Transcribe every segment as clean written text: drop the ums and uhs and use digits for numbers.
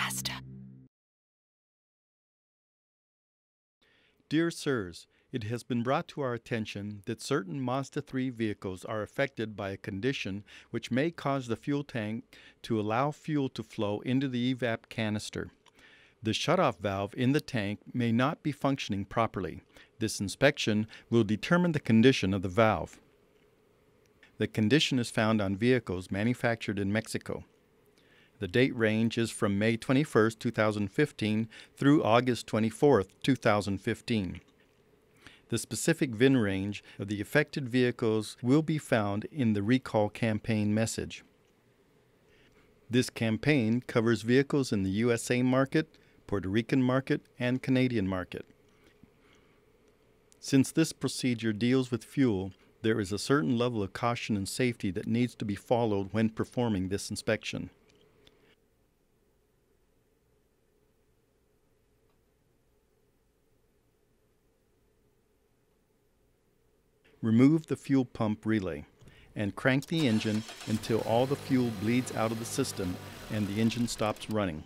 Mazda. Dear Sirs, it has been brought to our attention that certain Mazda 3 vehicles are affected by a condition which may cause the fuel tank to allow fuel to flow into the evap canister. The shutoff valve in the tank may not be functioning properly. This inspection will determine the condition of the valve. The condition is found on vehicles manufactured in Mexico. The date range is from May 21, 2015 through August 24, 2015. The specific VIN range of the affected vehicles will be found in the recall campaign message. This campaign covers vehicles in the USA market, Puerto Rican market, and Canadian market. Since this procedure deals with fuel, there is a certain level of caution and safety that needs to be followed when performing this inspection. Remove the fuel pump relay and crank the engine until all the fuel bleeds out of the system and the engine stops running.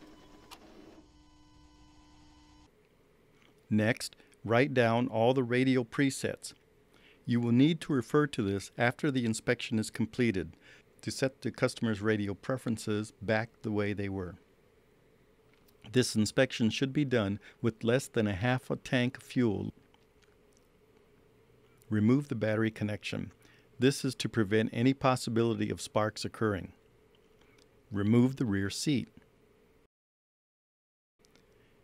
Next, write down all the radio presets. You will need to refer to this after the inspection is completed to set the customer's radio preferences back the way they were. This inspection should be done with less than a half a tank of fuel. Remove the battery connection. This is to prevent any possibility of sparks occurring. Remove the rear seat.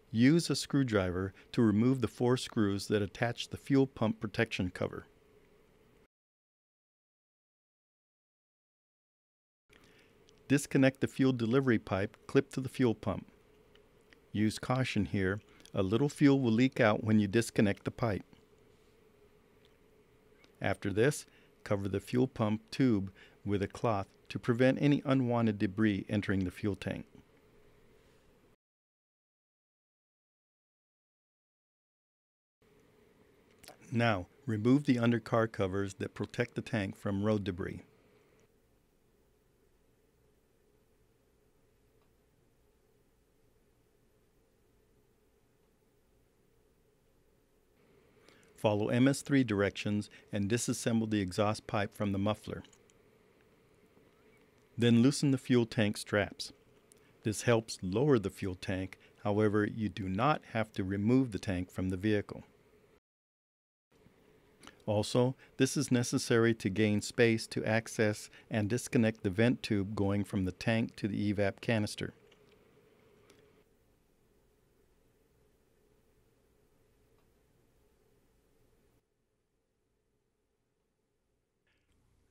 Use a screwdriver to remove the 4 screws that attach the fuel pump protection cover. Disconnect the fuel delivery pipe clipped to the fuel pump. Use caution here. A little fuel will leak out when you disconnect the pipe. After this, cover the fuel pump tube with a cloth to prevent any unwanted debris entering the fuel tank. Now, remove the undercar covers that protect the tank from road debris. Follow MS3 directions and disassemble the exhaust pipe from the muffler. Then loosen the fuel tank straps. This helps lower the fuel tank, however, you do not have to remove the tank from the vehicle. Also, this is necessary to gain space to access and disconnect the vent tube going from the tank to the evap canister.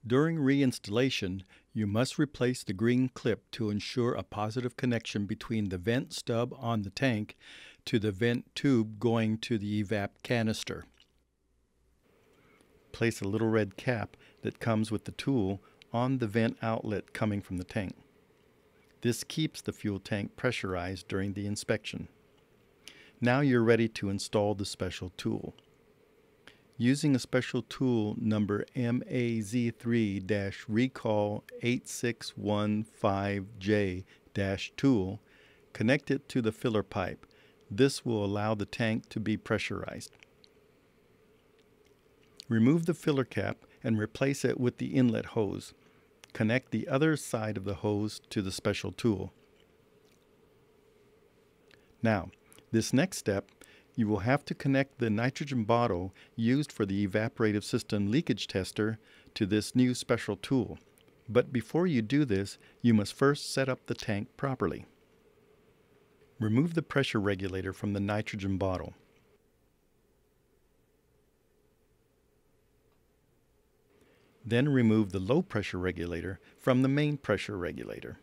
During reinstallation, you must replace the green clip to ensure a positive connection between the vent stub on the tank to the vent tube going to the evap canister. Place a little red cap that comes with the tool on the vent outlet coming from the tank. This keeps the fuel tank pressurized during the inspection. Now you're ready to install the special tool. Using a special tool number MAZ3-recall8615J-tool, connect it to the filler pipe. This will allow the tank to be pressurized. Remove the filler cap and replace it with the inlet hose. Connect the other side of the hose to the special tool. Now, this next step, you will have to connect the nitrogen bottle used for the evaporative system leakage tester to this new special tool. But before you do this, you must first set up the tank properly. Remove the pressure regulator from the nitrogen bottle. Then remove the low pressure regulator from the main pressure regulator.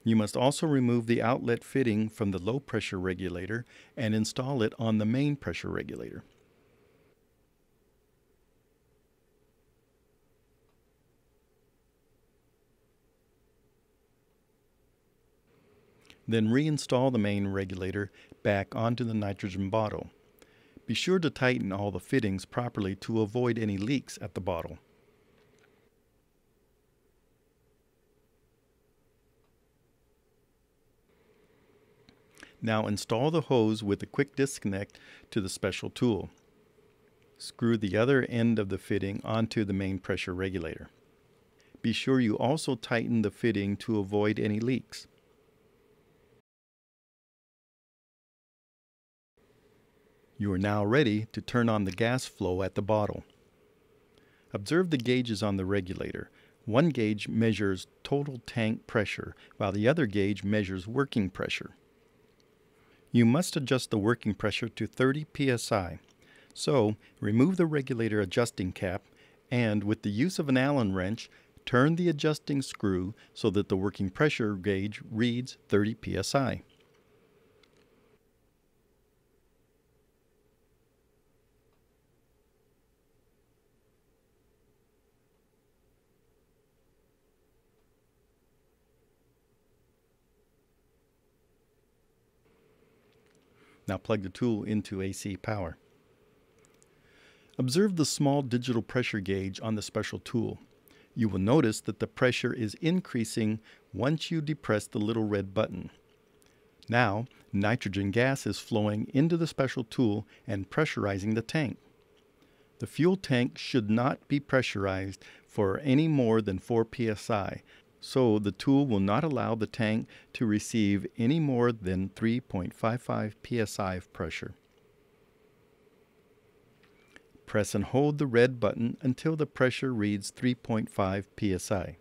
You must also remove the outlet fitting from the low pressure regulator and install it on the main pressure regulator. Then reinstall the main regulator back onto the nitrogen bottle. Be sure to tighten all the fittings properly to avoid any leaks at the bottle. Now install the hose with a quick disconnect to the special tool. Screw the other end of the fitting onto the main pressure regulator. Be sure you also tighten the fitting to avoid any leaks. You are now ready to turn on the gas flow at the bottle. Observe the gauges on the regulator. One gauge measures total tank pressure, while the other gauge measures working pressure. You must adjust the working pressure to 30 psi. So, remove the regulator adjusting cap and, with the use of an Allen wrench, turn the adjusting screw so that the working pressure gauge reads 30 psi. Now plug the tool into AC power. Observe the small digital pressure gauge on the special tool. You will notice that the pressure is increasing once you depress the little red button. Now, nitrogen gas is flowing into the special tool and pressurizing the tank. The fuel tank should not be pressurized for any more than 4 psi, so the tool will not allow the tank to receive any more than 3.55 psi of pressure. Press and hold the red button until the pressure reads 3.5 psi.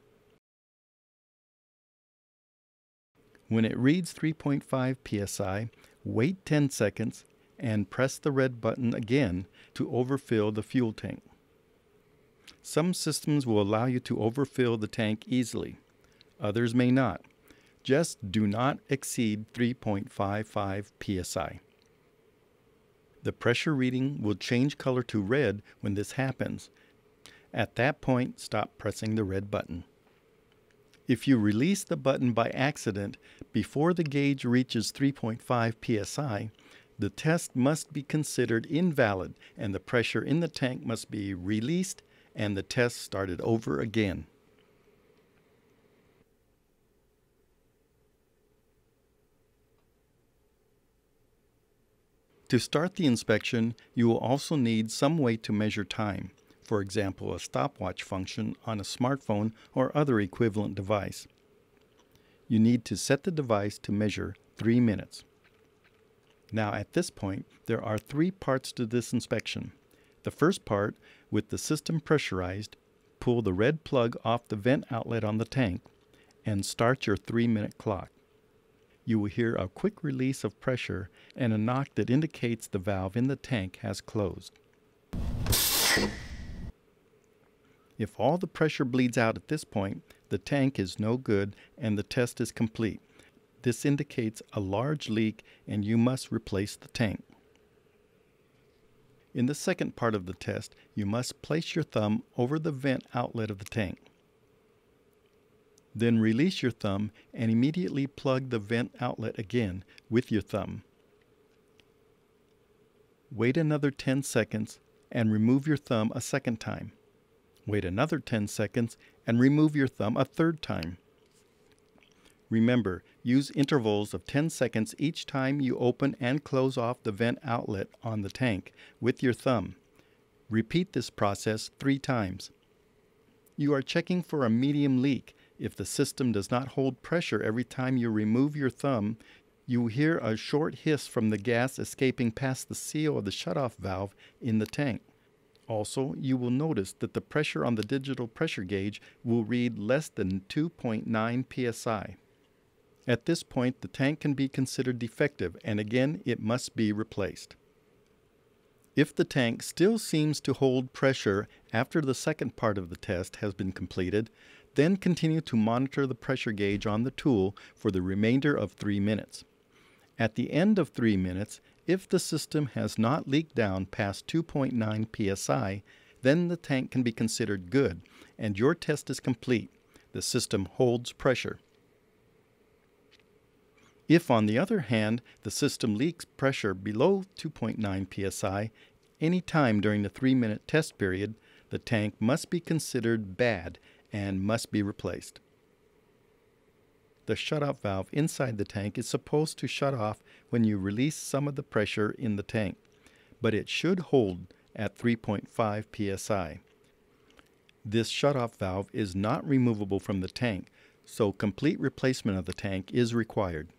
When it reads 3.5 psi, wait 10 seconds and press the red button again to overfill the fuel tank. Some systems will allow you to overfill the tank easily. Others may not. Just do not exceed 3.55 psi. The pressure reading will change color to red when this happens. At that point, stop pressing the red button. If you release the button by accident before the gauge reaches 3.5 psi, the test must be considered invalid and the pressure in the tank must be released and the test started over again. To start the inspection, you will also need some way to measure time, for example, a stopwatch function on a smartphone or other equivalent device. You need to set the device to measure 3 minutes. Now at this point, there are 3 parts to this inspection. The first part, with the system pressurized, pull the red plug off the vent outlet on the tank and start your 3-minute clock. You will hear a quick release of pressure and a knock that indicates the valve in the tank has closed. If all the pressure bleeds out at this point, the tank is no good and the test is complete. This indicates a large leak and you must replace the tank. In the second part of the test, you must place your thumb over the vent outlet of the tank. Then release your thumb and immediately plug the vent outlet again with your thumb. Wait another 10 seconds and remove your thumb a second time. Wait another 10 seconds and remove your thumb a third time. Remember, use intervals of 10 seconds each time you open and close off the vent outlet on the tank with your thumb. Repeat this process 3 times. You are checking for a medium leak. If the system does not hold pressure every time you remove your thumb, you will hear a short hiss from the gas escaping past the seal of the shutoff valve in the tank. Also, you will notice that the pressure on the digital pressure gauge will read less than 2.9 psi. At this point, the tank can be considered defective, and again, it must be replaced. If the tank still seems to hold pressure after the second part of the test has been completed, then continue to monitor the pressure gauge on the tool for the remainder of 3 minutes. At the end of 3 minutes, if the system has not leaked down past 2.9 psi, then the tank can be considered good and your test is complete. The system holds pressure. If, on the other hand, the system leaks pressure below 2.9 psi any time during the 3-minute test period, the tank must be considered bad and must be replaced. the shutoff valve inside the tank is supposed to shut off when you release some of the pressure in the tank, but it should hold at 3.5 psi. This shutoff valve is not removable from the tank, so complete replacement of the tank is required.